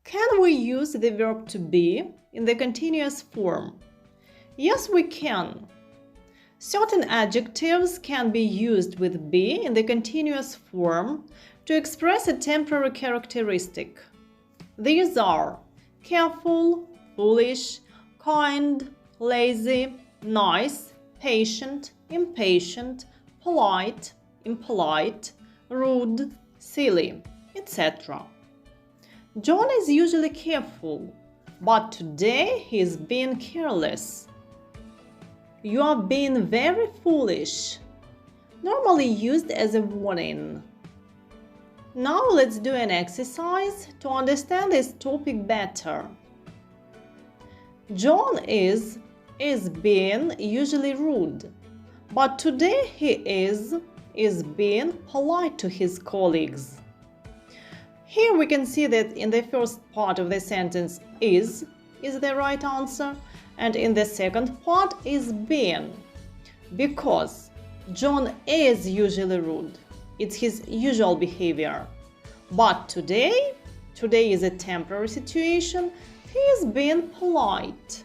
Can we use the verb to be in the continuous form? Yes, we can. Certain adjectives can be used with be in the continuous form to express a temporary characteristic. These are careful, foolish, kind, lazy, nice, patient, impatient, polite, impolite, rude, silly, etc. John is usually careful, but today he is being careless. You are being very foolish, normally used as a warning. Now let's do an exercise to understand this topic better. John is being usually rude, but today he is being polite to his colleagues. Here we can see that in the first part of the sentence is the right answer, and in the second part is being, because John is usually rude. It's his usual behavior. But today is a temporary situation. He is being polite.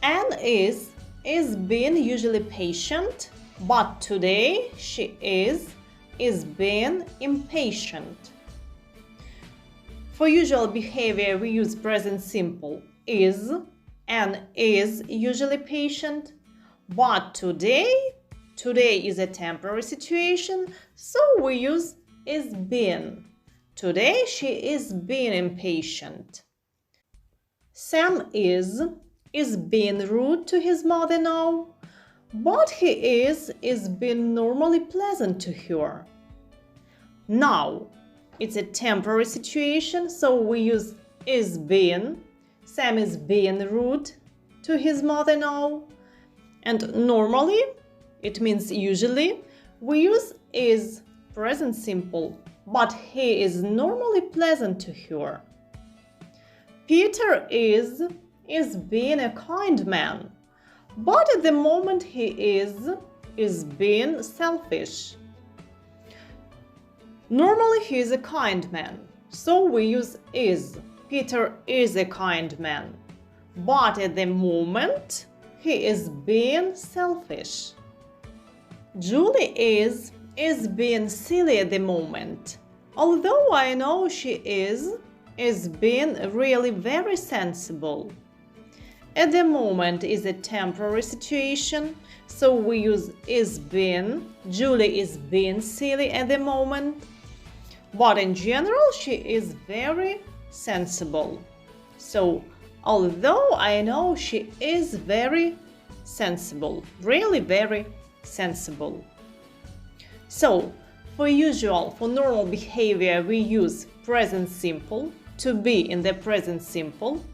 Anne is being usually patient, but today she is being impatient. For usual behavior, we use present simple is. Anne is usually patient, but today is a temporary situation, so we use is being. Today she is being impatient. Sam is being rude to his mother now, but he is being normally pleasant to her. Now, it's a temporary situation, so we use is being. Sam is being rude to his mother now. And normally, it means usually, we use is present simple, but he is normally pleasant to her. Peter is being a kind man, but at the moment he is being selfish. Normally he is a kind man, so we use is. Peter is a kind man, but at the moment he is being selfish. Julie is being silly at the moment, although I know she is being really very sensible. At the moment is a temporary situation, so we use is being. Julie is being silly at the moment, but in general she is very sensible. So although I know she is very sensible, really very sensible. So for normal behavior, we use present simple, to be in the present simple.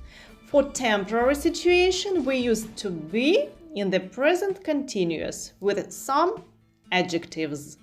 For temporary situation, we use to be in the present continuous with some adjectives.